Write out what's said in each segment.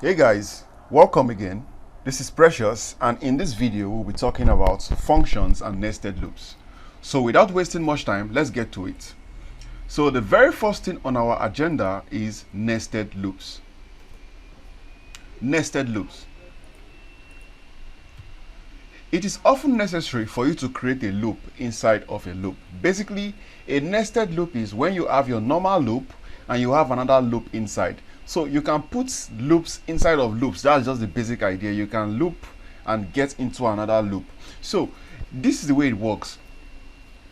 Hey guys, welcome again. This is Precious, and in this video we'll be talking about functions and nested loops. So without wasting much time, let's get to it. So the very first thing on our agenda is nested loops. Nested loops. It is often necessary for you to create a loop inside of a loop. Basically, a nested loop is when you have your normal loop and you have another loop inside. So you can put loops inside of loops. That's just the basic idea. You can loop and get into another loop. So this is the way it works.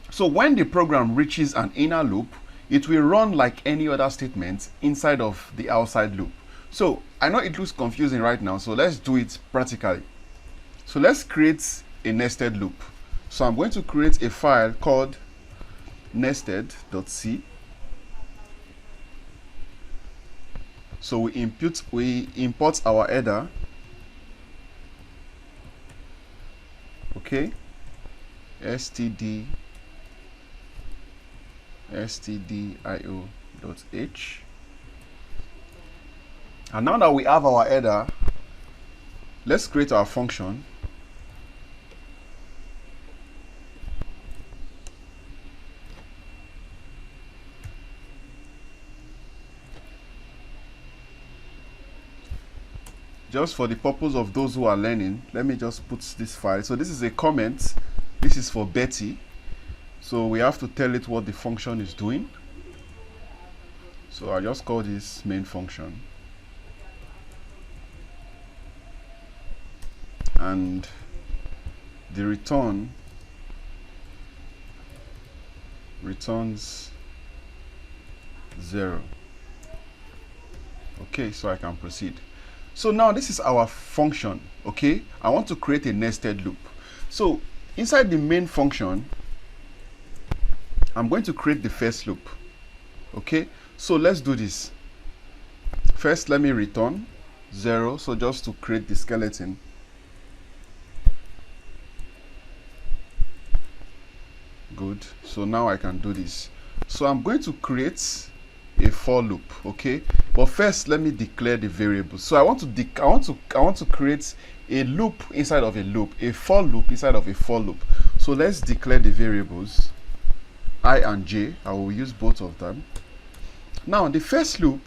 So when the program reaches an inner loop, it will run like any other statement inside of the outside loop. So I know it looks confusing right now, so let's do it practically. So let's create a nested loop. So I'm going to create a file called nested.c. So we import our header, okay, stdio.h. And now that we have our header, let's create our function. Just for the purpose of those who are learning, let me just put this file. So this is a comment. This is for Betty. So we have to tell it what the function is doing. So I'll just call this main function. And the return returns 0. Okay, so I can proceed. So now this is our function, okay? I want to create a nested loop. So inside the main function, I'm going to create the first loop, okay? So let's do this. First, let me return 0, so just to create the skeleton. Good, so now I can do this. So I'm going to create a for loop, okay? But first, let me declare the variables. So I want to create a loop inside of a loop, a for loop inside of a for loop. So let's declare the variables I and j. I will use both of them. Now the first loop,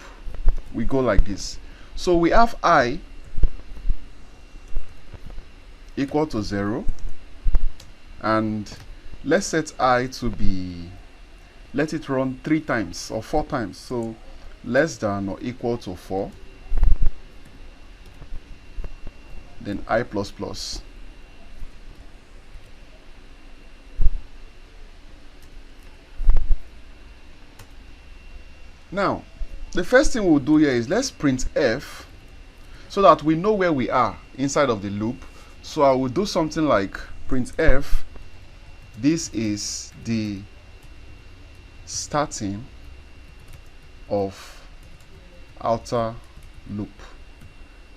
we go like this. So we have I equal to 0, and let's set I to be, let it run 3 times or 4 times. So less than or equal to 4, then I plus plus. Now the first thing we'll do here is let's print f so that we know where we are inside of the loop. So I will do something like print f. This is the starting of outer loop.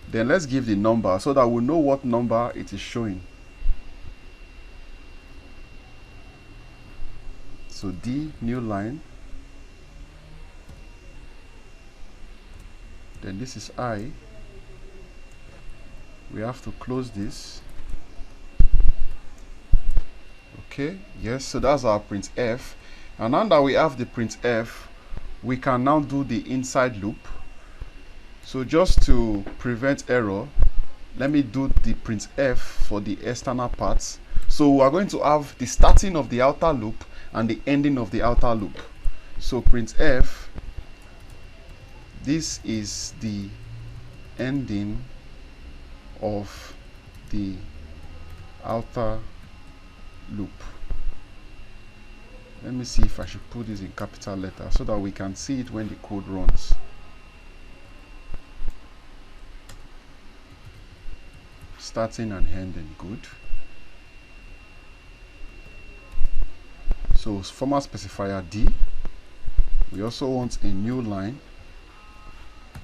Then let's give the number so that we know what number it is showing. So D, new line. Then this is I. We have to close this. Okay, yes, so that's our printf. And now that we have the printf, we can now do the inside loop. So just to prevent error, let me do the printf for the external parts. So we are going to have the starting of the outer loop and the ending of the outer loop. So printf, this is the ending of the outer loop. Let me see if I should put this in capital letter so that we can see it when the code runs. Starting and ending, good. So format specifier D. We also want a new line,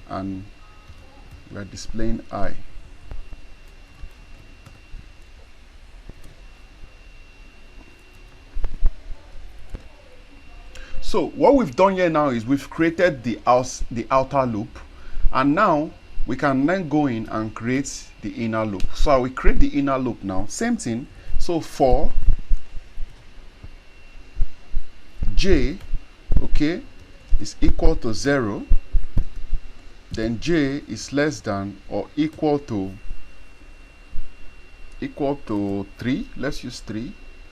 and we are displaying I. So what we've done here now is we've created the outer loop, and now we can then go in and create the inner loop. So I will create the inner loop now. Same thing. So for j, okay, is equal to 0, then j is less than or equal to 3. Let's use 3,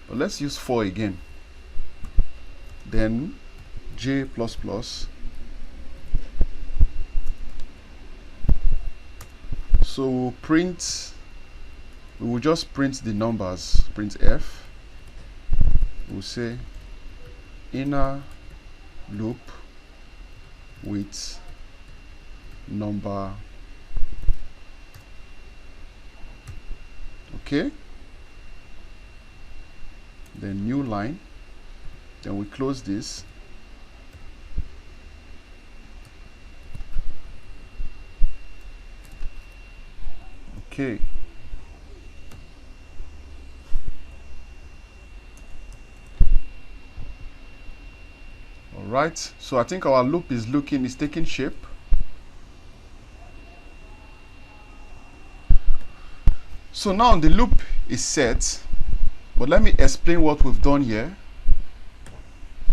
or let's use 4 again. Then j plus plus. So we will just print the numbers, print f. We'll say inner loop with number, okay, then new line, then we close this, okay. All right, so I think our loop is taking shape. So now the loop is set, but let me explain what we've done here.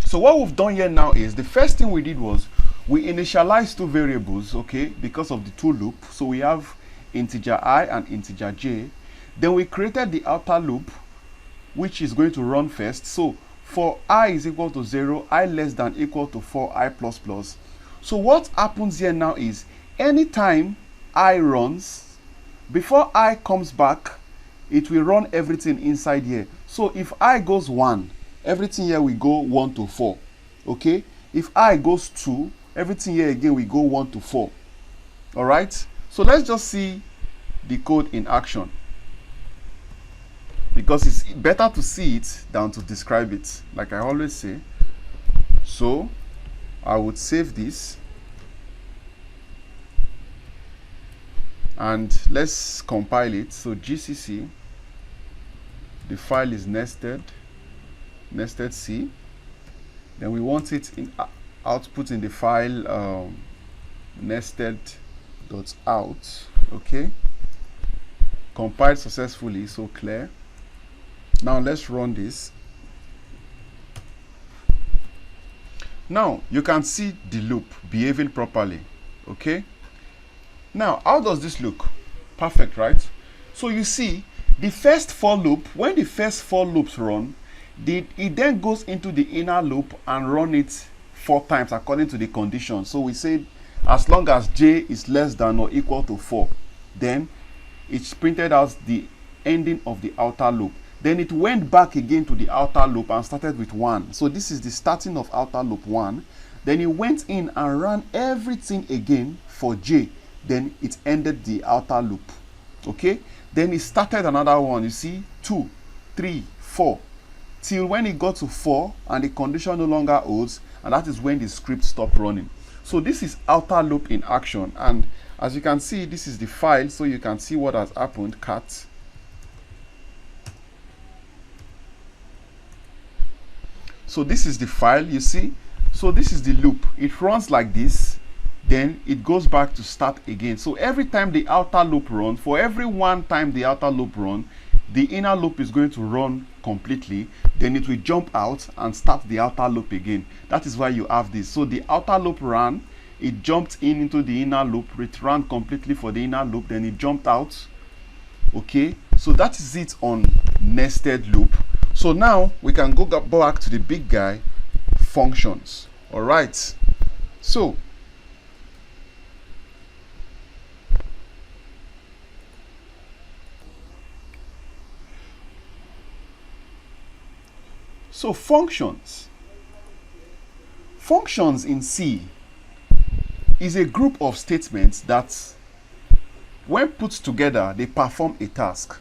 So what we've done here now is, the first thing we did was we initialized two variables, okay, because of the to loop. So we have integer I and integer j. Then we created the outer loop, which is going to run first. So for I is equal to 0, I less than equal to 4, I plus plus. So what happens here now is, anytime I runs, before I comes back, it will run everything inside here. So if I goes 1, everything here will go 1 to 4. Okay? If I goes 2, everything here again will go 1 to 4. Alright? So let's just see the code in action, because it's better to see it than to describe it, like I always say. So I would save this, and let's compile it. So gcc, the file is nested C. Then we want it in output in the file nested.out. okay, compiled successfully, so clear. Now let's run this. Now you can see the loop behaving properly. Okay, now how does this look? Perfect, right? So you see the first for loop, when the first for loops run, it then goes into the inner loop and run it 4 times according to the condition. So we said as long as j is less than or equal to 4, then it's printed out the ending of the outer loop. Then it went back again to the outer loop and started with 1. So this is the starting of outer loop 1. Then it went in and ran everything again for j. Then it ended the outer loop. Okay, then it started another one. You see, 2, 3, 4, till when it got to 4 and the condition no longer holds, and that is when the script stopped running. So this is outer loop in action, and as you can see, this is the file, so you can see what has happened. Cat. So this is the file, you see. So this is the loop. It runs like this, then it goes back to start again. So every time the outer loop runs, for every one time the outer loop runs, the inner loop is going to run completely. Then it will jump out and start the outer loop again. That is why you have this. So the outer loop ran, it jumped into the inner loop, it ran completely for the inner loop, then it jumped out. Okay, so that is it on nested loop. So now we can go back to the big guy, functions. All right, so functions in C is a group of statements that, when put together, they perform a task.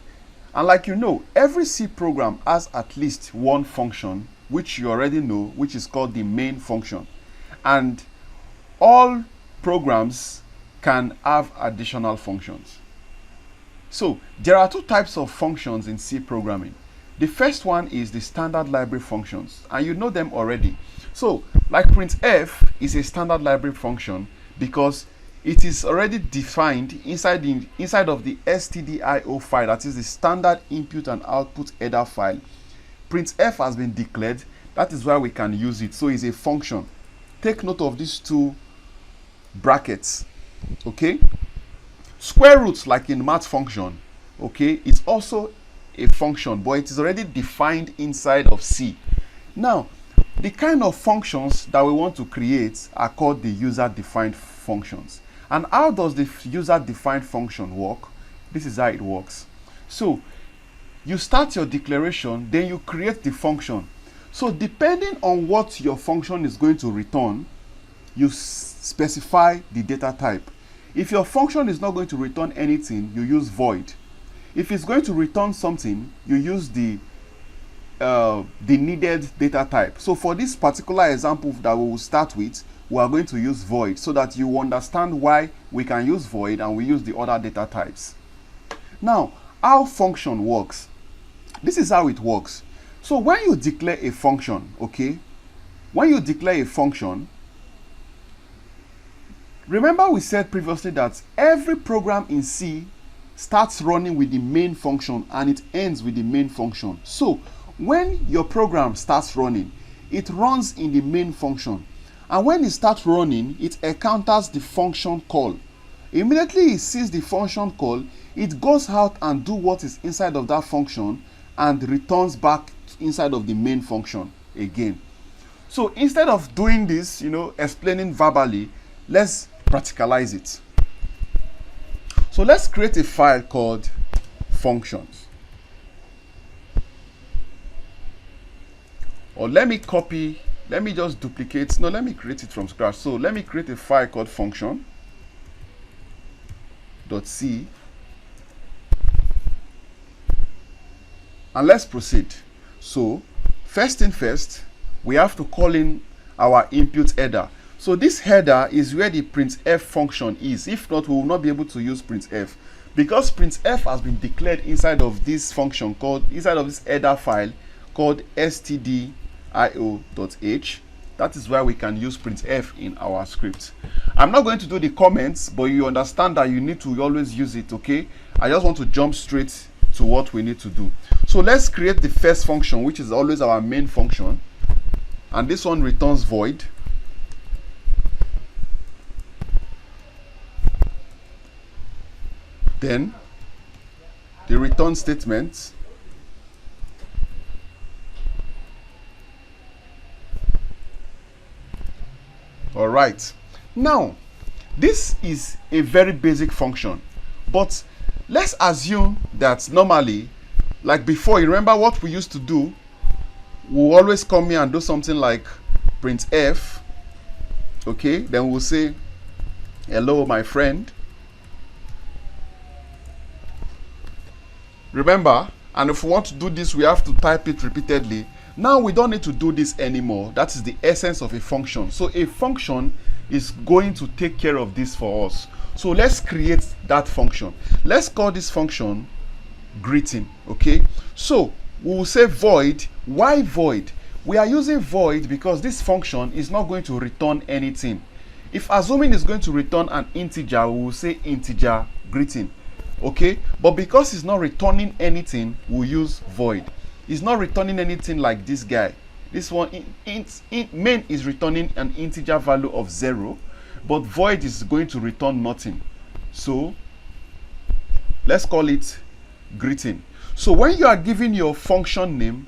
And like you know, every C program has at least one function, which you already know, which is called the main function. And all programs can have additional functions. So there are 2 types of functions in C programming. The first one is the standard library functions, and you know them already. So like printf is a standard library function because it is already defined inside of the stdio file, that is the standard input and output header file. Printf has been declared. That is why we can use it. So it's a function. Take note of these two brackets. Okay, square root, like in math function, okay, it's also a function, but it is already defined inside of C. Now, the kind of functions that we want to create are called the user-defined functions. And how does the user-defined function work? This is how it works. So you start your declaration, then you create the function. So depending on what your function is going to return, you specify the data type. If your function is not going to return anything, you use void. If it's going to return something, you use the needed data type. So for this particular example that we will start with, we are going to use void, so that you understand why we can use void and we use the other data types. Now, how function works. This is how it works. So when you declare a function, okay, when you declare a function, remember we said previously that every program in C starts running with the main function and it ends with the main function. So when your program starts running, it runs in the main function. And when it starts running, it encounters the function call. Immediately it sees the function call, it goes out and do what is inside of that function and returns back inside of the main function again. So instead of doing this, explaining verbally, let's practicalize it. So let's create a file called functions. Or let me just duplicate. No, let me create it from scratch. So let me create a file called function.c. And let's proceed. So first thing first, we have to call in our input header. So this header is where the printf function is. If not, we will not be able to use printf, because printf has been declared inside of this function inside of this header file called stdio.h. That is why we can use printf in our script. I'm not going to do the comments, but you understand that you need to always use it, okay? I just want to jump straight to what we need to do. So let's create the first function, which is always our main function, and this one returns void. Then the return statement all right, now this is a very basic function, but let's assume that normally, like before, you remember what we used to do? We'll always come here and do something like printf, okay, then we'll say hello my friend. Remember, and if we want to do this, we have to type it repeatedly. Now we don't need to do this anymore. That is the essence of a function. So a function is going to take care of this for us. So let's create that function. Let's call this function greeting, okay? So we will say void. Why void? We are using void because this function is not going to return anything. If assuming it's going to return an integer, we will say integer greeting. Okay, but because it's not returning anything, we'll use void. It's not returning anything like this guy. This one, main is returning an integer value of 0, but void is going to return nothing. So let's call it greeting. So when you are giving your function name,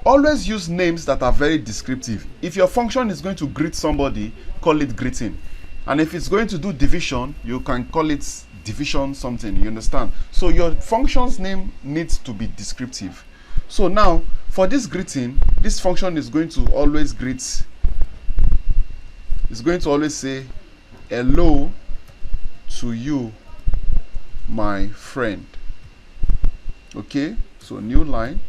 always use names that are very descriptive. If your function is going to greet somebody, call it greeting. And if it's going to do division, you can call it division something, you understand? So your function's name needs to be descriptive. So now for this greeting, this function is going to always greet, it's going to always say hello to you my friend. Okay, so new line.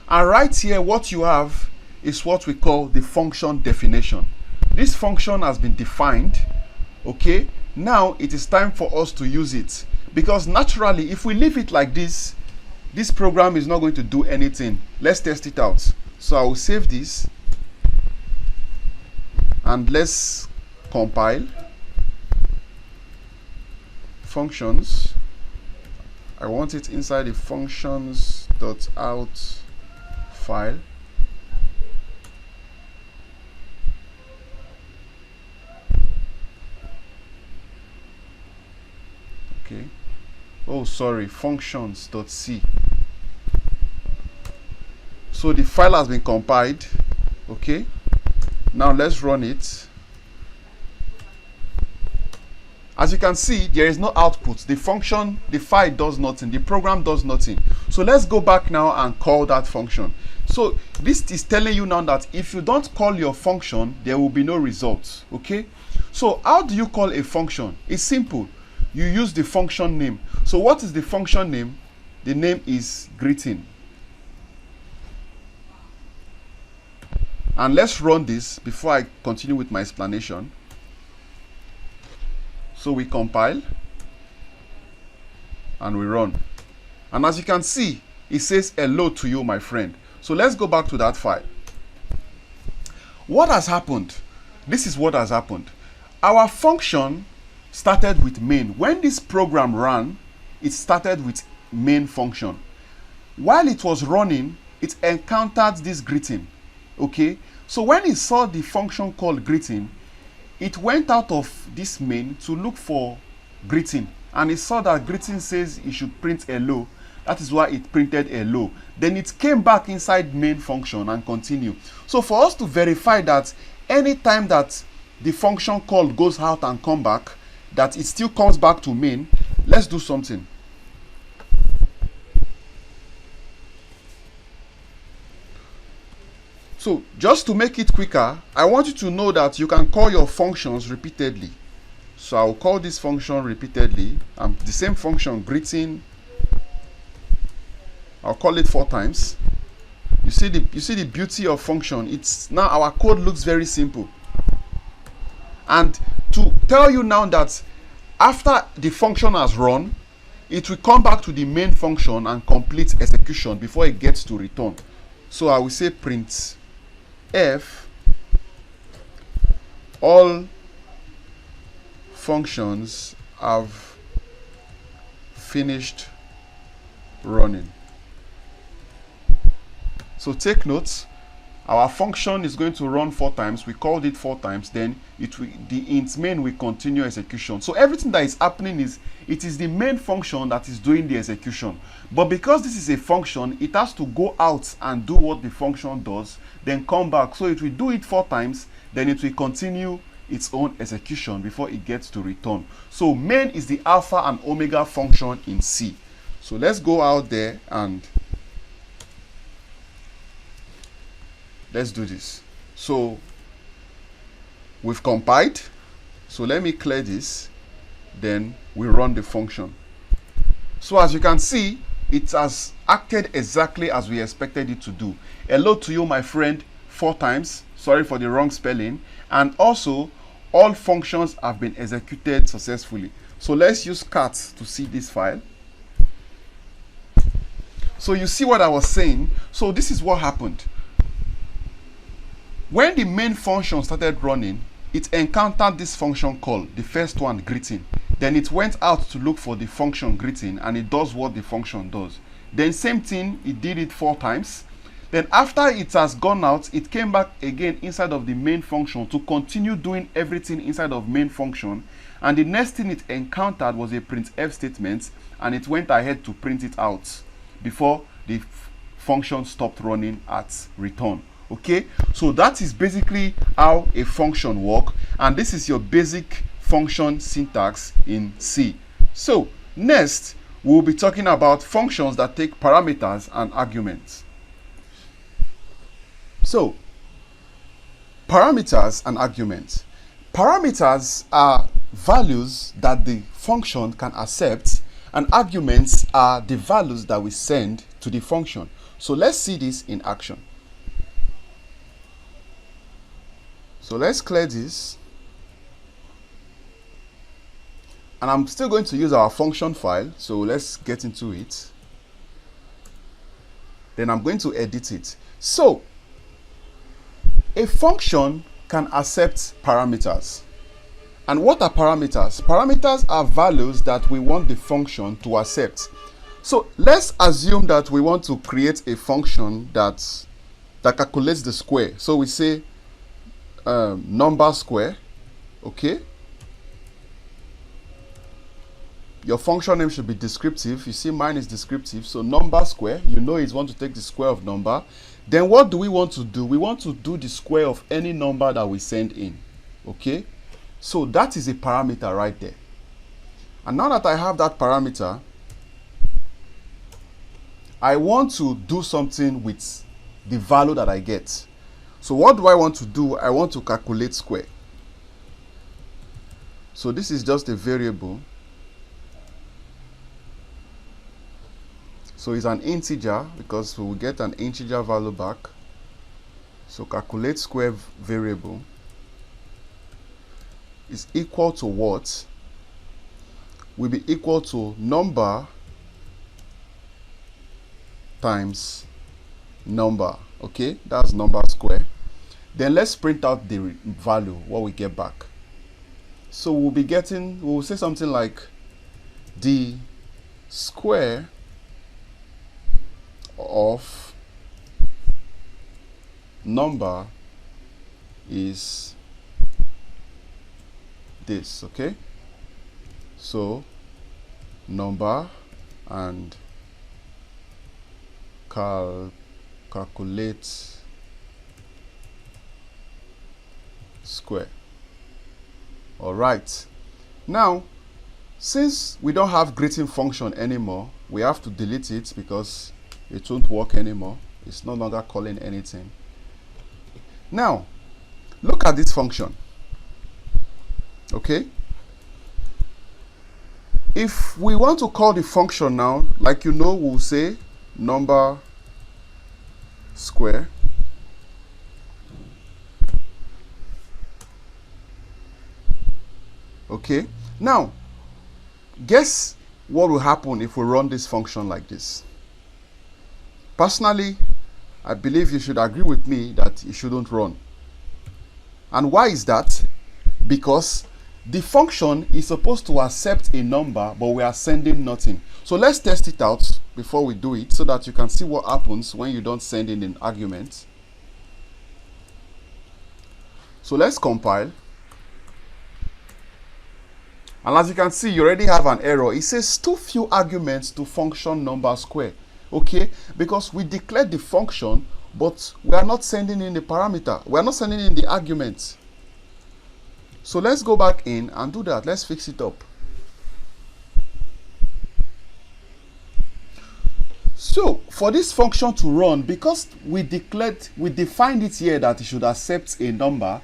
And right here what you have is what we call the function definition. This function has been defined. Okay, now it is time for us to use it, because naturally if we leave it like this, this program is not going to do anything. Let's test it out. So I will save this and let's compile. Functions, I want it inside the functions.out file. Okay. Oh, sorry, functions.c. So the file has been compiled. Okay. Now let's run it. As you can see, there is no output. The function, the file does nothing. The program does nothing. So let's go back now and call that function. So this is telling you now that if you don't call your function, there will be no results. Okay. So how do you call a function? It's simple. You use the function name. So what is the function name? The name is greeting. And let's run this before I continue with my explanation. So we compile and we run. And as you can see, it says hello to you, my friend. So let's go back to that file. What has happened? This is what has happened. Our function started with main. When this program ran, it started with main function. While it was running, it encountered this greeting. Okay, so when it saw the function called greeting, it went out of this main to look for greeting, and it saw that greeting says it should print hello. That is why it printed hello. Then it came back inside main function and continue. So for us to verify that anytime that the function called goes out and come back, that it still comes back to main, let's do something. So just to make it quicker, I want you to know that you can call your functions repeatedly. So I'll call this function repeatedly. The same function, greeting, I'll call it 4 times. You see the beauty of function. It's now our code looks very simple. And to tell you now that after the function has run, it will come back to the main function and complete execution before it gets to return. So I will say print f all functions have finished running. So take note, our function is going to run 4 times. We called it 4 times, then the int main will continue execution. So everything that is happening is it is the main function that is doing the execution. But because this is a function, it has to go out and do what the function does, then come back. So it will do it 4 times, then it will continue its own execution before it gets to return. So main is the alpha and omega function in C. So let's go out there and let's do this. So we've compiled. So let me clear this. Then we run the function. So as you can see, it has acted exactly as we expected it to do. Hello to you, my friend, 4 times. Sorry for the wrong spelling. And also, all functions have been executed successfully. So let's use cat to see this file. So you see what I was saying. So this is what happened. When the main function started running, it encountered this function call, the first one, greeting. Then it went out to look for the function greeting, and it does what the function does. Then same thing, it did it 4 times. Then after it has gone out, it came back again inside of the main function to continue doing everything inside of main function. And the next thing it encountered was a printf statement, and it went ahead to print it out before the function stopped running at return. Okay, so that is basically how a function works, and this is your basic function syntax in C. So next, we'll be talking about functions that take parameters and arguments. So parameters and arguments. Parameters are values that the function can accept, and arguments are the values that we send to the function. So let's see this in action. So let's clear this. And I'm still going to use our function file. So let's get into it. Then I'm going to edit it. So a function can accept parameters. And what are parameters? Parameters are values that we want the function to accept. So let's assume that we want to create a function that calculates the square. So we say number square, okay? Your function name should be descriptive. You see mine is descriptive. So number square, you know it's want to take the square of number. Then what do we want to do? We want to do the square of any number that we send in, okay? So that is a parameter right there. And now that I have that parameter, I want to do something with the value that I get. So what do I want to do? I want to calculate square. So this is just a variable. So it's an integer because we will get an integer value back. So calculate square variable is equal to what? Will be equal to number times number. Okay, that's number square. Then let's print out the value, what we get back. So we'll be getting, we'll say something like the square of number is this, okay? So number and calculate square. All right, now since we don't have greeting function anymore, we have to delete it because it won't work anymore. It's no longer calling anything. Now look at this function, okay? If we want to call the function now, like you know, we'll say number square okay. Now guess what will happen if we run this function like this. Personally, I believe you should agree with me that it shouldn't run. And why is that? Because the function is supposed to accept a number, but we are sending nothing. So let's test it out before we do it so that you can see what happens when you don't send in an argument. So let's compile. And as you can see, you already have an error. It says too few arguments to function number square. Okay, because we declared the function, but we are not sending in the parameter. We are not sending in the argument. So let's go back in and do that. Let's fix it up. So for this function to run, because we defined it here that it should accept a number,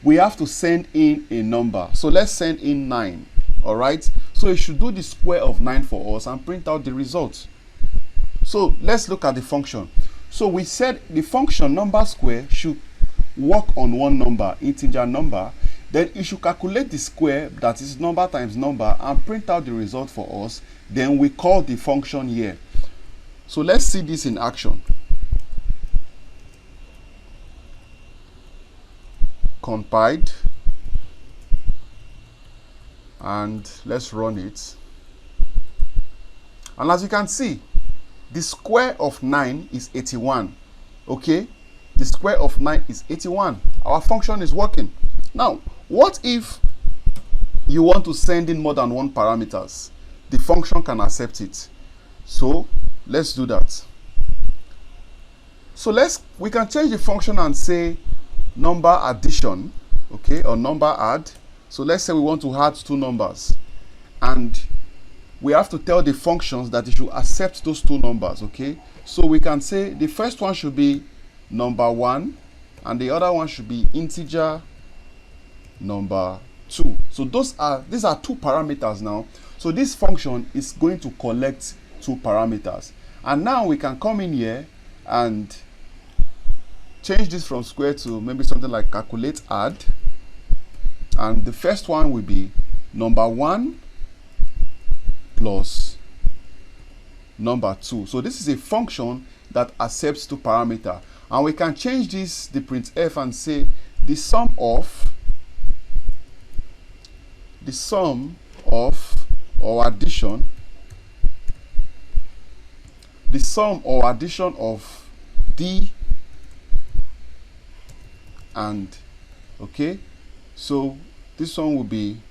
we have to send in a number. So let's send in 9. All right, so it should do the square of 9 for us and print out the result. So let's look at the function. So we said the function number square should work on one number, integer number. Then it should calculate the square, that is number times number, and print out the result for us. Then we call the function here. So let's see this in action. Compiled. And let's run it. And as you can see, the square of 9 is 81. Okay, the square of 9 is 81. Our function is working. Now what if you want to send in more than one parameters? The function can accept it. So let's do that. So we can change the function and say number addition, okay, or number add. So let's say we want to add two numbers, and we have to tell the functions that it should accept those two numbers, okay? So we can say the first one should be number 1 and the other one should be integer number 2. So these are two parameters now. So this function is going to collect two parameters. And now we can come in here and change this from square to maybe something like calculate add. And the first one will be number 1 plus number 2. So this is a function that accepts 2 parameters. And we can change this, the printf, and say the sum of or addition of d and, okay, so this one will be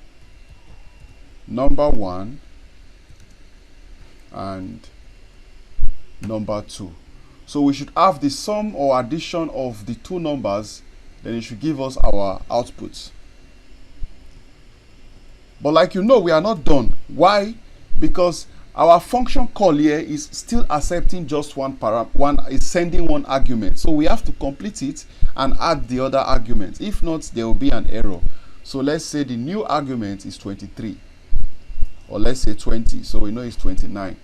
number 1 and number 2. So we should have the sum or addition of the 2 numbers, then it should give us our output. But like you know, we are not done. Why? Because our function call here is still accepting just is sending one argument. So we have to complete it and add the other argument. If not, there will be an error. So let's say the new argument is 23. Or let's say 20. So we know it's 29.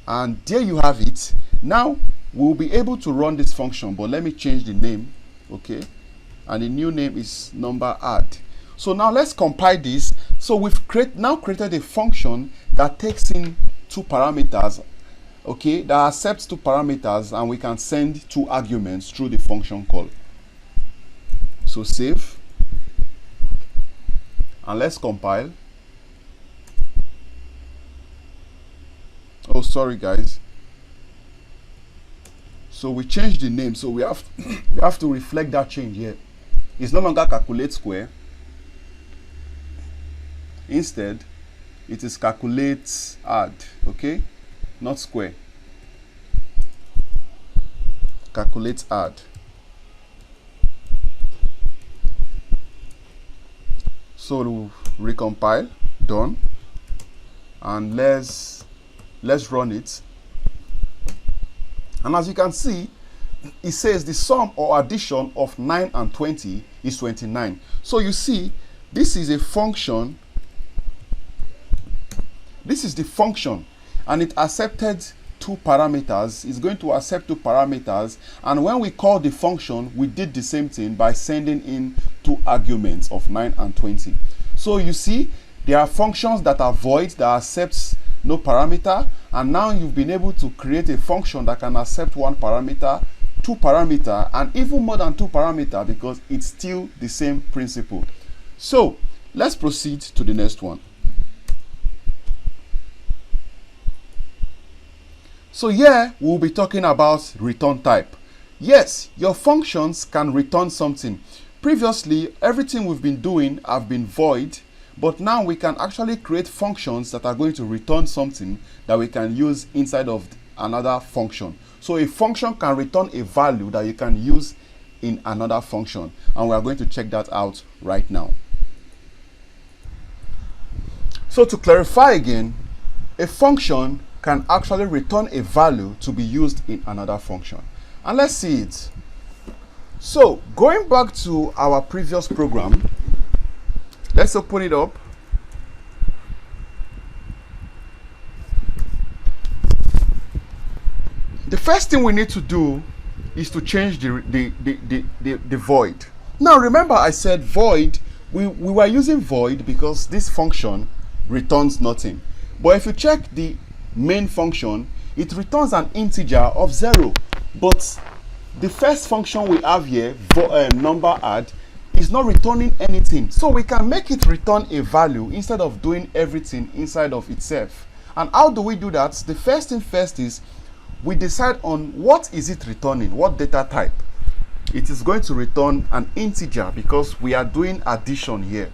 And there you have it. Now we'll be able to run this function, but let me change the name. Okay. And the new name is number add. So now let's compile this. So we've now created a function that takes in 2 parameters, okay, that accepts 2 parameters, and we can send 2 arguments through the function call. So save, and let's compile. Oh, sorry guys. So we changed the name, so we have to reflect that change here. It's no longer calculate square. Instead, it is calculate add, okay, not square. Calculate add. So we'll recompile, done, and let's run it. And as you can see, it says the sum or addition of 9 and 20 is 29. So you see, this is a function. This is the function, and it accepted 2 parameters. It's going to accept 2 parameters, and when we call the function, we did the same thing by sending in 2 arguments of 9 and 20. So you see, there are functions that are void, that accepts no parameter, and now you've been able to create a function that can accept 1 parameter, 2 parameter, and even more than 2 parameter, because it's still the same principle. So let's proceed to the next one. So here we'll be talking about return type. Yes, your functions can return something. Previously, everything we've been doing have been void, but now we can actually create functions that are going to return something that we can use inside of another function. So a function can return a value that you can use in another function, and we are going to check that out right now. So to clarify again, a function can actually return a value to be used in another function. And let's see it. So going back to our previous program, let's open it up. The first thing we need to do is to change the void. Now remember, I said void, we were using void because this function returns nothing. But if you check the main function, it returns an integer of 0. But the first function we have here, number add, is not returning anything. So we can make it return a value instead of doing everything inside of itself. And how do we do that? The first thing first is we decide on what is it returning, what data type. It is going to return an integer because we are doing addition here.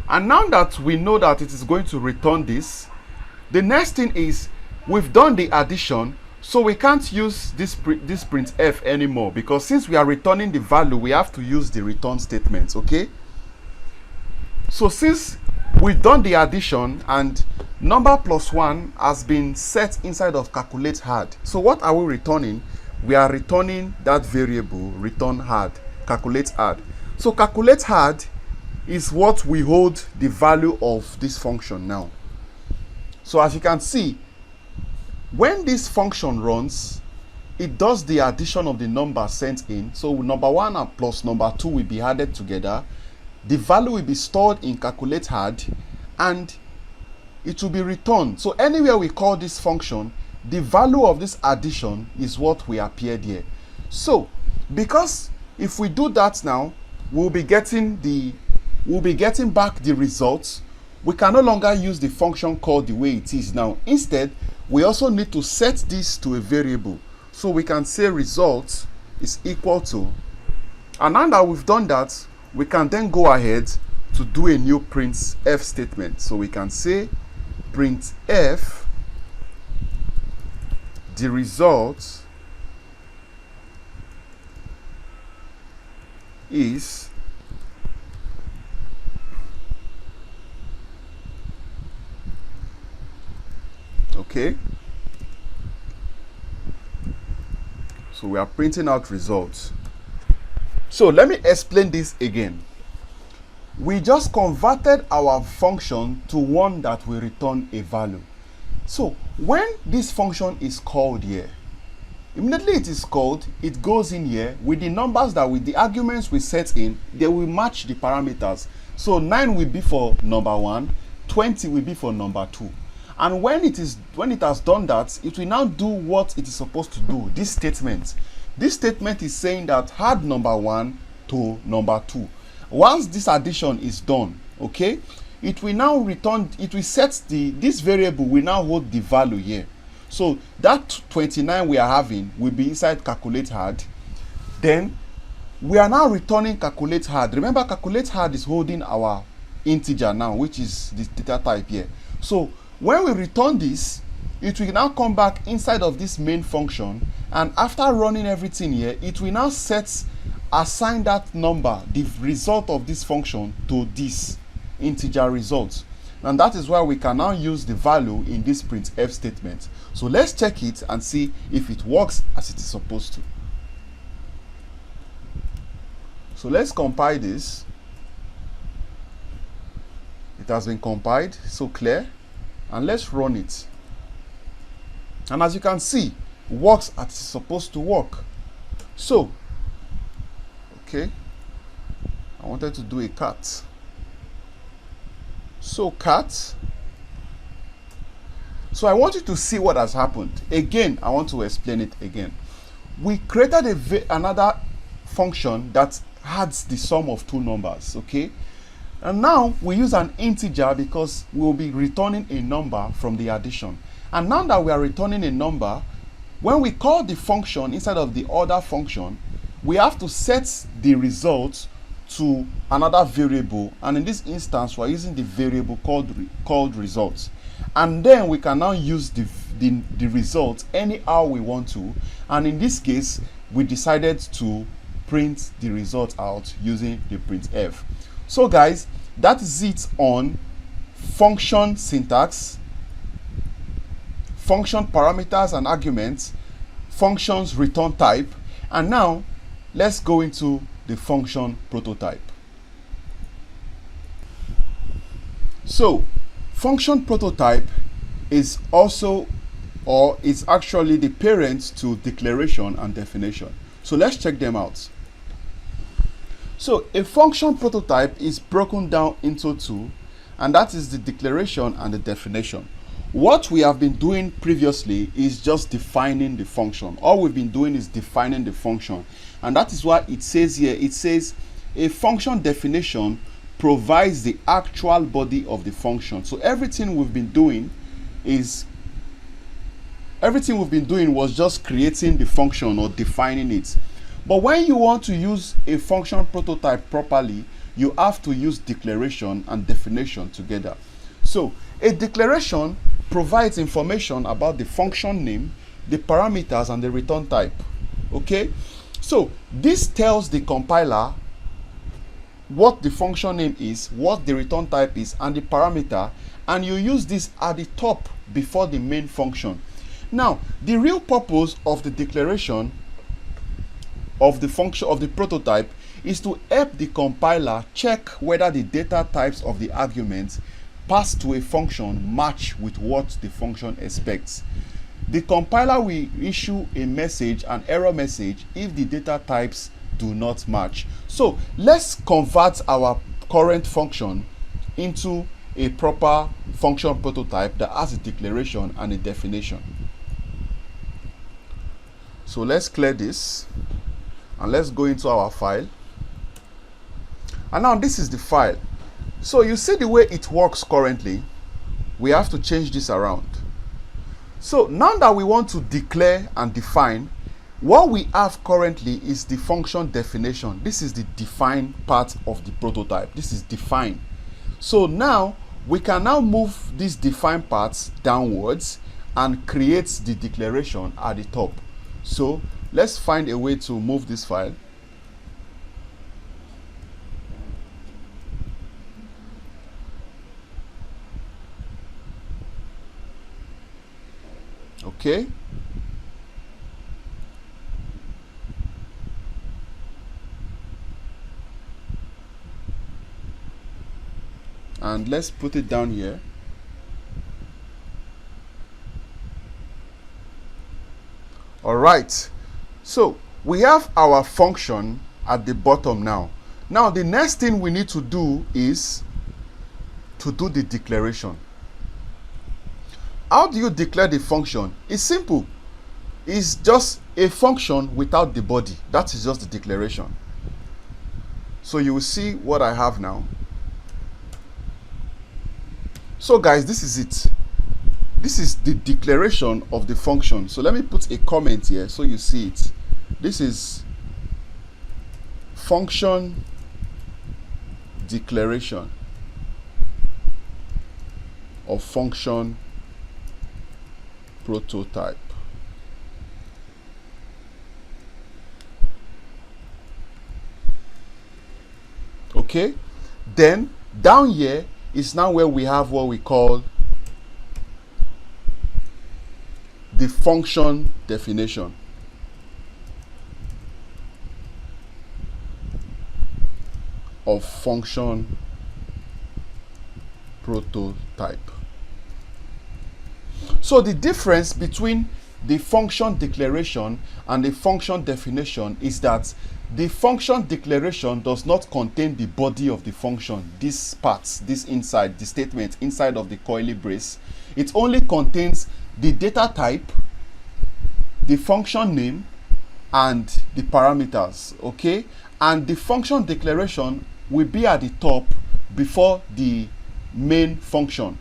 And now that we know that it is going to return this, the next thing is we've done the addition, so we can't use this printf anymore, because since we are returning the value, we have to use the return statements, okay? So since we've done the addition and number plus 1 has been set inside of calculate hard, so what are we returning? We are returning that variable return hard, calculate hard. So calculate hard is what we hold the value of this function now. So as you can see, when this function runs, it does the addition of the number sent in. So number 1 and plus number 2 will be added together. The value will be stored in calculate hard, and it will be returned. So anywhere we call this function, the value of this addition is what we appeared here. So because if we do that now, we'll be getting back the results. We can no longer use the function called the way it is now. Instead, we also need to set this to a variable. So we can say result is equal to, and now that we've done that, we can then go ahead to do a new printf statement. So we can say printf the result is okay. So we are printing out results. So let me explain this again. We just converted our function to one that will return a value. So when this function is called here, immediately it is called, it goes in here with the numbers that with the arguments we set in, they will match the parameters. So 9 will be for number 1, 20 will be for number 2. And when it has done that, it will now do what it is supposed to do. This statement is saying that add number 1 to number 2. Once this addition is done, okay, it will now return, it will set this variable will now hold the value here. So that 29 we are having will be inside calculate hard. Then we are now returning calculate hard. Remember, calculate hard is holding our integer now, which is this data type here. So when we return this, it will now come back inside of this main function, and after running everything here, it will now assign that number, the result of this function, to this integer result. And that is why we can now use the value in this printf statement. So let's check it and see if it works as it is supposed to. So let's compile this. It has been compiled, so clear. And let's run it. And as you can see, it works as it's supposed to work. So, okay, I wanted to do a cat. So cat. So I want you to see what has happened. Again, I want to explain it again. We created another function that adds the sum of two numbers, okay? And now we use an integer because we will be returning a number from the addition. And now that we are returning a number, when we call the function inside of the other function, we have to set the result to another variable, and in this instance we're using the variable called results. And then we can now use the result anyhow we want to, and in this case we decided to print the result out using the printf. So guys, that is it on function syntax, function parameters and arguments, functions return type, and now let's go into the function prototype. So function prototype is also, or it's actually the parent to declaration and definition. So let's check them out. So a function prototype is broken down into two, and that is the declaration and the definition. What we have been doing previously is just defining the function. All we've been doing is defining the function, and that is why it says here, it says a function definition provides the actual body of the function. So everything we've been doing was just creating the function or defining it. But when you want to use a function prototype properly, you have to use declaration and definition together. So a declaration provides information about the function name, the parameters, and the return type. Okay, so this tells the compiler what the function name is, what the return type is, and the parameter, and you use this at the top before the main function. Now, the real purpose of the declaration of the function of the prototype is to help the compiler check whether the data types of the arguments passed to a function match with what the function expects. The compiler will issue a message, an error message, if the data types do not match. So let's convert our current function into a proper function prototype that has a declaration and a definition. So let's clear this and let's go into our file. And now this is the file. So you see the way it works currently. We have to change this around. So now that we want to declare and define, what we have currently is the function definition. This is the define part of the prototype. This is define. So now we can now move these define parts downwards and create the declaration at the top. So let's find a way to move this file. Okay. And let's put it down here. All right. So we have our function at the bottom now. Now the next thing we need to do is to do the declaration. How do you declare the function? It's simple. It's just a function without the body. That is just the declaration. So you will see what I have now. So guys, this is it. This is the declaration of the function. So let me put a comment here so you see it. This is function declaration of function prototype. Okay, then down here is now where we have what we call the function definition. Of function prototype. So the difference between the function declaration and the function definition is that the function declaration does not contain the body of the function, these parts, this inside, the statement inside of the curly brace. It only contains the data type, the function name, and the parameters. Okay, and the function declaration will be at the top before the main function,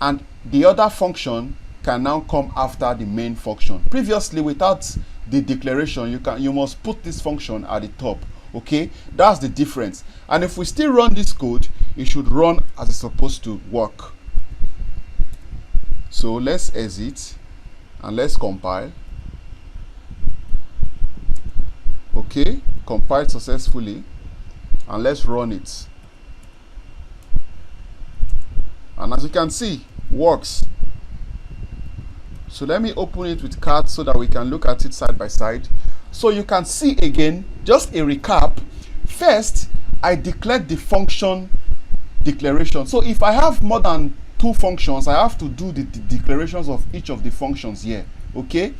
and the other function can now come after the main function. Previously, without the declaration, you must put this function at the top. Okay, that's the difference. And if we still run this code, it should run as it's supposed to work. So let's exit and let's compile. Okay, compiled successfully, and let's run it. And as you can see, works. So let me open it with cat so that we can look at it side by side. So you can see again, just a recap. First, I declared the function declaration. So if I have more than 2 functions, I have to do the declarations of each of the functions here. Okay,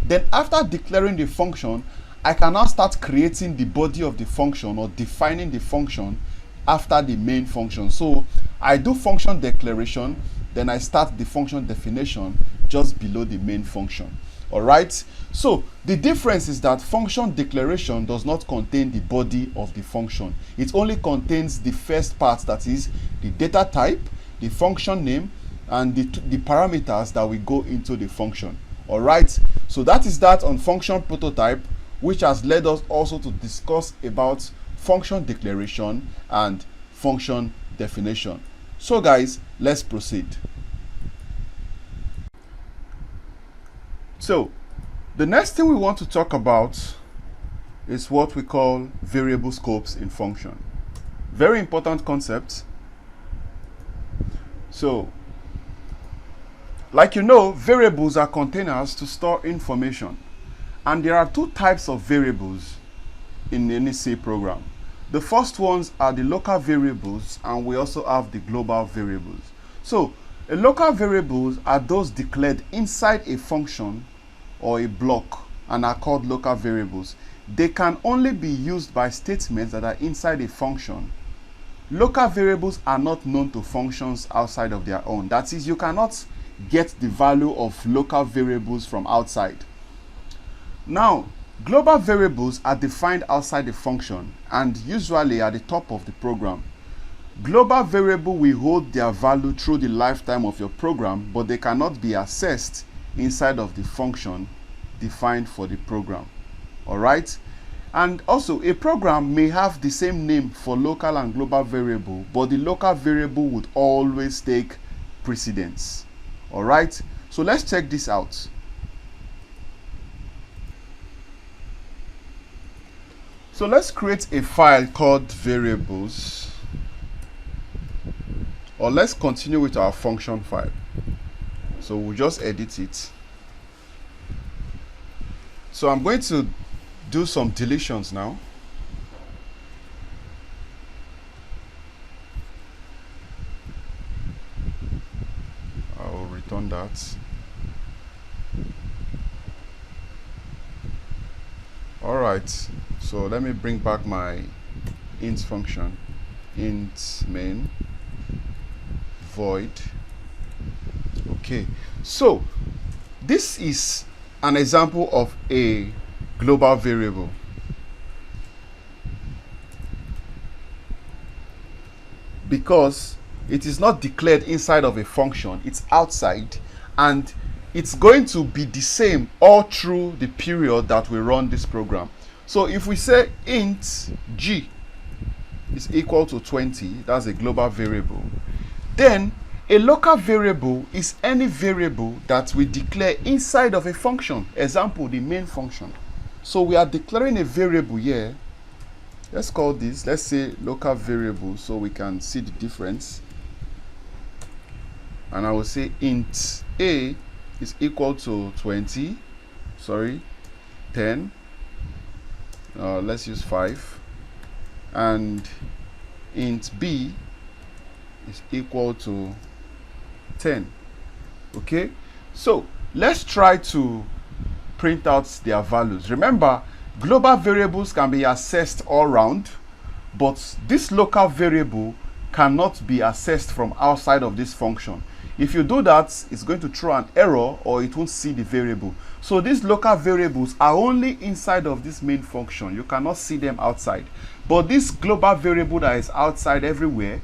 then after declaring the function, I can now start creating the body of the function or defining the function after the main function. So I do function declaration, then I start the function definition just below the main function. All right, so the difference is that function declaration does not contain the body of the function. It only contains the first part, that is the data type, the function name, and the parameters that will go into the function. All right, so that is that on function prototype, which has led us also to discuss about function declaration and function definition. So guys, let's proceed. So the next thing we want to talk about is what we call variable scopes in function. Very important concept. So like you know, variables are containers to store information, and there are 2 types of variables in any C program. The first ones are the local variables, and we also have the global variables. So local variables are those declared inside a function or a block and are called local variables. They can only be used by statements that are inside a function local variables are not known to functions outside of their own. That is, you cannot get the value of local variables from outside. Now, global variables are defined outside the function and usually at the top of the program. Global variable will hold their value through the lifetime of your program, but they cannot be accessed inside of the function defined for the program. Alright? And also, a program may have the same name for local and global variable, but the local variable would always take precedence. Alright? So let's check this out. So let's create a file called variables. Or let's continue with our function file. So we'll just edit it. So I'm going to do some deletions now. I'll return that. Alright, so let me bring back my int function. Int main void. Okay, so this is an example of a global variable. Because it is not declared inside of a function, it's outside, and it's going to be the same all through the period that we run this program. So if we say int g is equal to 20, that's a global variable, then a local variable is any variable that we declare inside of a function. Example, the main function. So we are declaring a variable here. Let's call this, let's say, local variable, so we can see the difference. And I will say int a is equal to 20, 10, let's use 5, and int b is equal to 10. Okay, so let's try to print out their values. Remember, global variables can be accessed all around, but this local variable cannot be accessed from outside of this function. If you do that, it's going to throw an error or it won't see the variable. So these local variables are only inside of this main function. You cannot see them outside. But this global variable that is outside everywhere,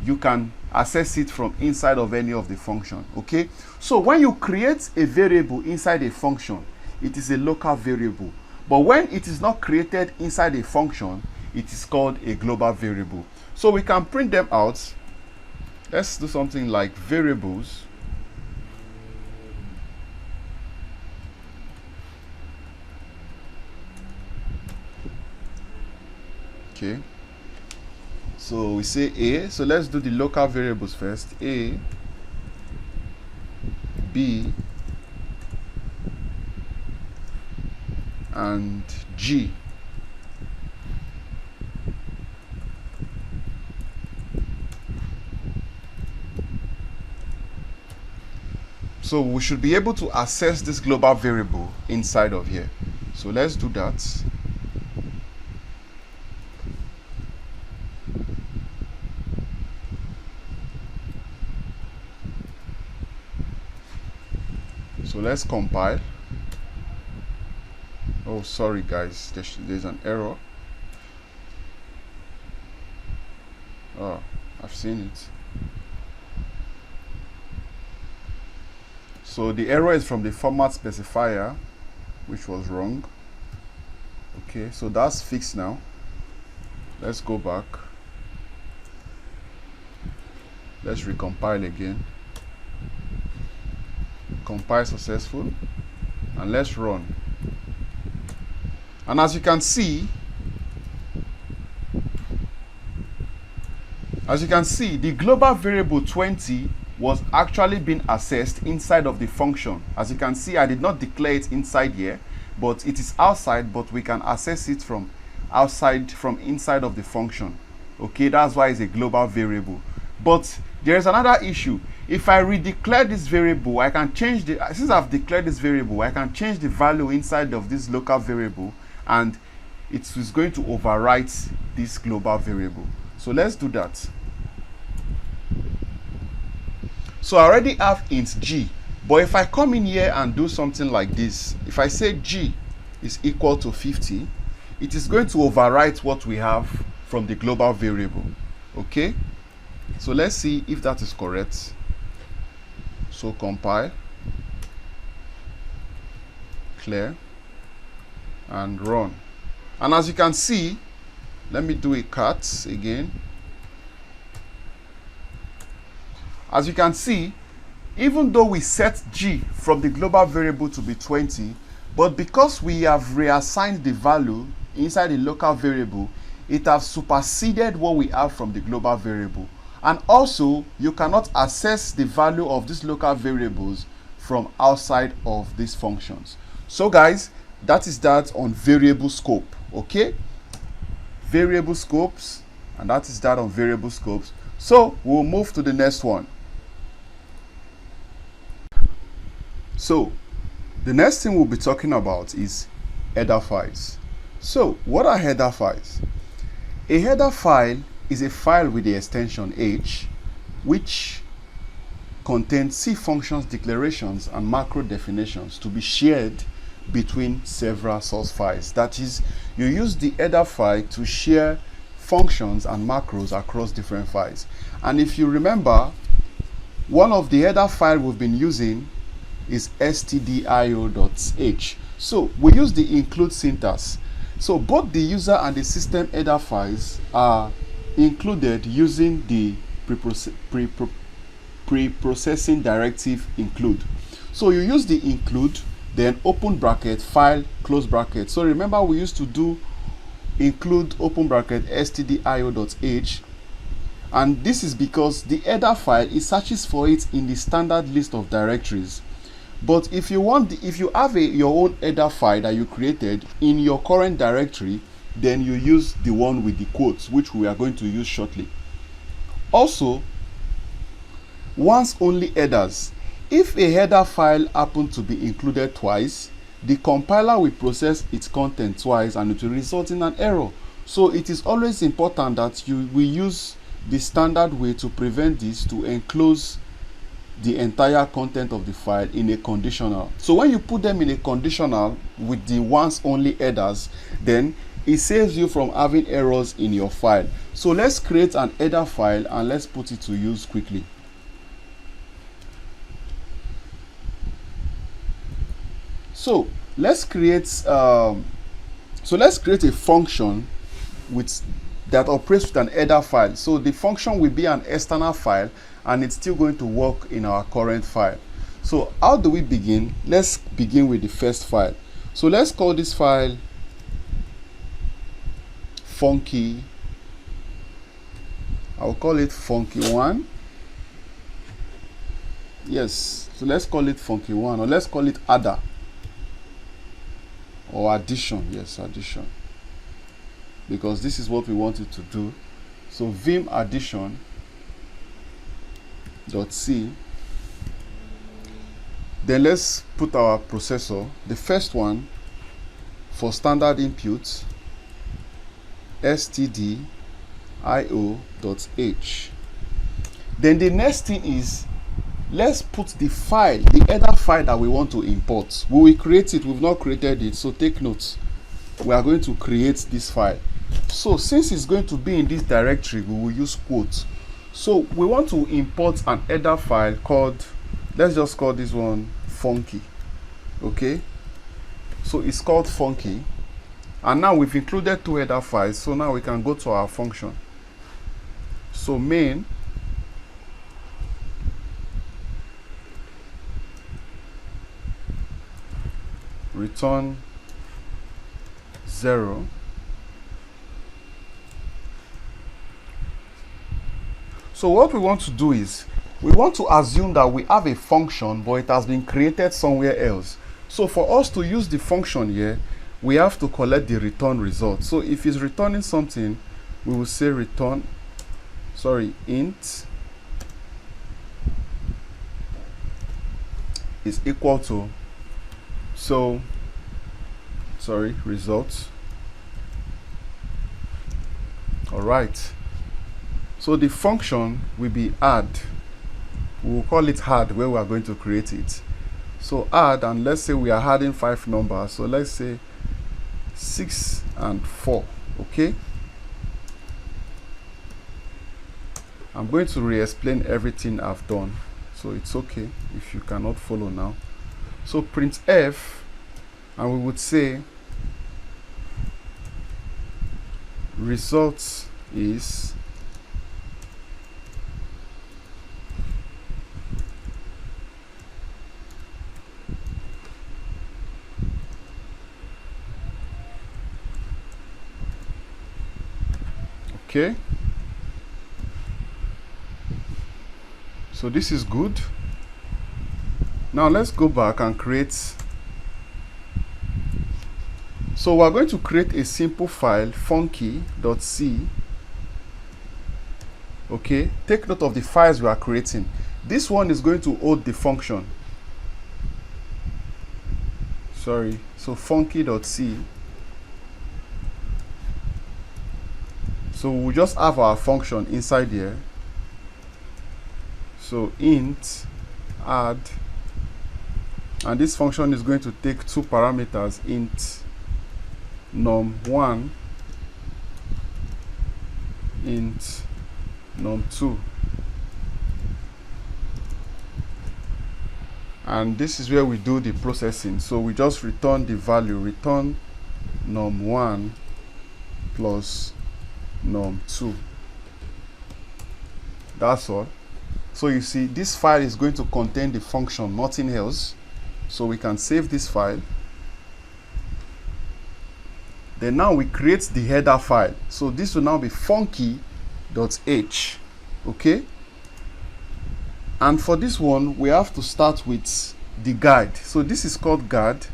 you can access it from inside of any of the function. Okay, so when you create a variable inside a function, it is a local variable. But when it is not created inside a function, it is called a global variable. So we can print them out. Let's do something like variables. Okay, so we say a, so let's do the local variables first. A, b, and g. So we should be able to access this global variable inside of here. So let's do that. So let's compile. Oh, sorry guys, there's an error. Oh, I've seen it. So the error is from the format specifier, which was wrong. Okay, so that's fixed now. Let's go back. Let's recompile again. Compile successful, and let's run. And as you can see, the global variable 20 was actually being accessed inside of the function. As you can see, I did not declare it inside here, but it is outside, but we can access it from outside, from inside of the function. Okay, that's why it's a global variable. But there is another issue. If I redeclare this variable, I can change the, since I've declared this variable, I can change the value inside of this local variable, and it is going to overwrite this global variable. So let's do that. So I already have int g, but if I come in here and do something like this, if I say g is equal to 50, it is going to overwrite what we have from the global variable. Okay, so let's see if that is correct. So compile, clear, and run. And as you can see, let me do a cut again. As you can see, even though we set g from the global variable to be 20, but because we have reassigned the value inside the local variable, it has superseded what we have from the global variable. And also, you cannot access the value of these local variables from outside of these functions. So guys, that is that on variable scope. Okay, variable scopes, and that is that on variable scopes. So we'll move to the next one. So the next thing we'll be talking about is header files. So what are header files? A header file is a file with the extension h, which contains C functions declarations and macro definitions to be shared between several source files. That is, you use the header file to share functions and macros across different files. And if you remember, one of the header file we've been using is stdio.h. So we use the include syntax. So both the user and the system header files are included using the pre-processing directive include. So you use the include, then open bracket, file, close bracket. So remember, we used to do include open bracket stdio.h, and this is because the header file, it searches for it in the standard list of directories. But if you want, if you have your own header file that you created in your current directory, then you use the one with the quotes, which we are going to use shortly. Also, once only headers. If a header file happens to be included twice, the compiler will process its content twice and it will result in an error. So it is always important that we use the standard way to prevent this, to enclose the entire content of the file in a conditional. So when you put them in a conditional with the once only headers, then it saves you from having errors in your file. So let's create an header file and let's put it to use quickly. So let's create a function that operates with an header file. So the function will be an external file and it's still going to work in our current file. So how do we begin? Let's begin with the first file. So let's call this file funky. I'll call it funky1. Yes, so let's call it funky1, or let's call it adder or addition. Yes, addition, because this is what we want it to do. So vim addition .c. Then let's put our processor, the first one for standard input, stdio.h. Then the next thing is, let's put the file, the header file that we want to import. We will create it. We've not created it, so take notes. We are going to create this file. So since it's going to be in this directory, we will use quotes. So we want to import an header file called, let's just call this one funky. Okay, so it's called funky, and now we've included two header files. So now we can go to our function. So main return 0. So what we want to do is, we want to assume that we have a function, but it has been created somewhere else. So for us to use the function here, we have to collect the return result. So if it's returning something, we will say int is equal to, result. All right. So the function will be add. We'll call it add where we are going to create it. So add, and let's say we are adding 5 numbers. So let's say 6 and 4. Okay. I'm going to re-explain everything I've done, so it's okay if you cannot follow now. So print f, and we would say result is okay. So this is good. Now let's go back and create. So we're going to create a simple file, funky.c. Okay, take note of the files we are creating. This one is going to hold the function. Sorry, so funky.c. So we'll just have our function inside here. So int add, and this function is going to take 2 parameters, int num1, int num2, and this is where we do the processing. So we just return the value, return num1 plus num2. That's all. So you see, this file is going to contain the function, nothing else. So we can save this file. Then now we create the header file. So this will now be funky.h. Okay. And for this one, we have to start with the guide. So this is called guide.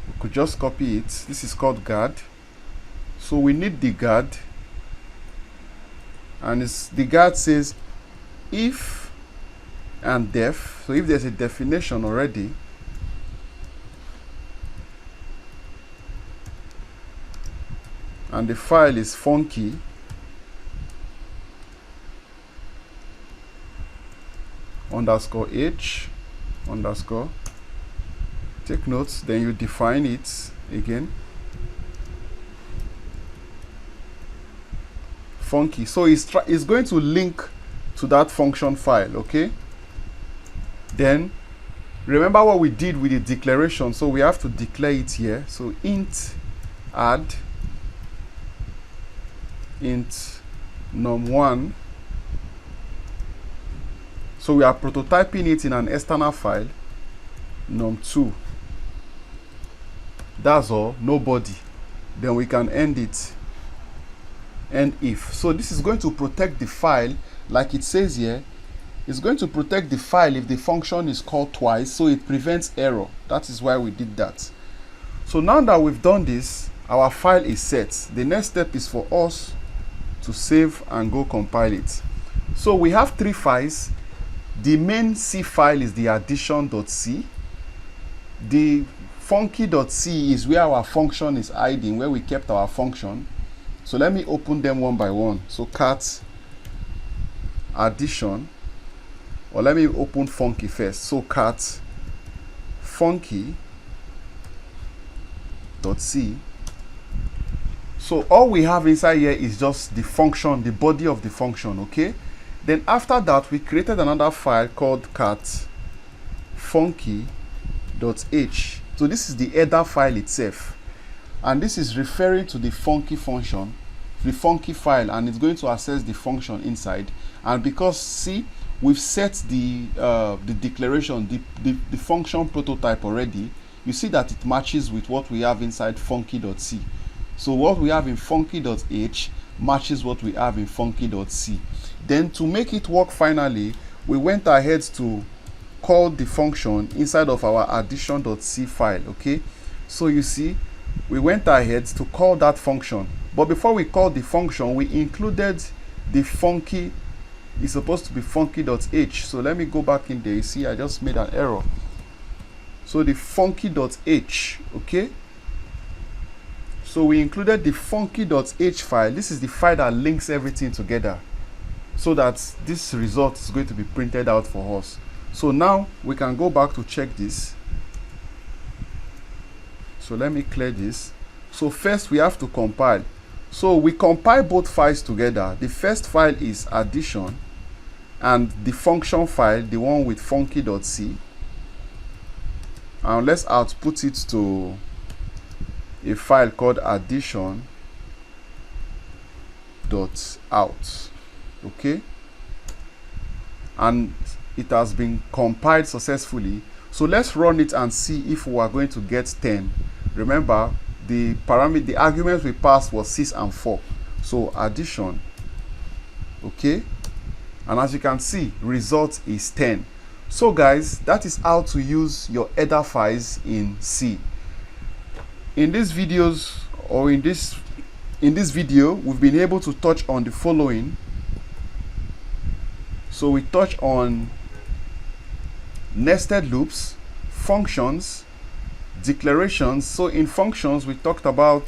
We could just copy it. This is called guide. So we need the guide. And the guide says if and def. So if there's a definition already, and the file is funky underscore h underscore, take notes, then you define it again, funky. So it's going to link to that function file. Okay, then remember what we did with the declaration, so we have to declare it here. So int add, int num1. So we are prototyping it in an external file, num2. That's all, no body. Then we can end it, end if. So this is going to protect the file, like it says here. It's going to protect the file if the function is called twice, so it prevents error. That is why we did that. So now that we've done this, our file is set. The next step is for us to save and go compile it. So we have 3 files. The main C file is the addition.c. The funky.c is where our function is hiding, where we kept our function. So let me open them one by one. So cat addition, or let me open funky first. So cat funky.c. So all we have inside here is just the function, the body of the function. Okay, then after that we created another file called cat funky.h. So this is the header file itself, and this is referring to the funky function, the funky file, and it's going to access the function inside. And because see, we've set the declaration, the function prototype already, you see that it matches with what we have inside funky.c. So what we have in funky.h matches what we have in funky.c. Then to make it work finally, we went ahead to call the function inside of our addition.c file. Okay, so you see, we went ahead to call that function, but before we called the function, we included the funky. It's supposed to be funky.h. So let me go back in there. You see, I just made an error. So the funky.h. Okay, So we included the funky.h file. This is the file that links everything together so that this result is going to be printed out for us. So now we can go back to check this. So let me clear this. So first we have to compile. So we compile both files together. The first file is addition, and the function file, the one with funky.c, and let's output it to a file called addition.out. Okay, and it has been compiled successfully. So let's run it and see if we are going to get 10. Remember, the arguments we passed was 6 and 4. So addition, okay, and as you can see, result is 10. So guys, that is how to use your header files in C. In these videos, or in this video, we've been able to touch on the following. So we touch on nested loops, functions, declarations. So in functions, we talked about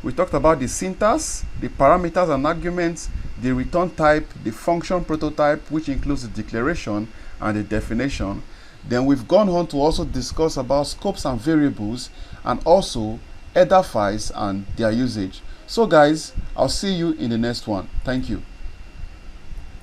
the syntax, the parameters and arguments, the return type, the function prototype, which includes the declaration and the definition. Then we've gone on to also discuss about scopes and variables, and also header files and their usage. So guys, I'll see you in the next one. Thank you.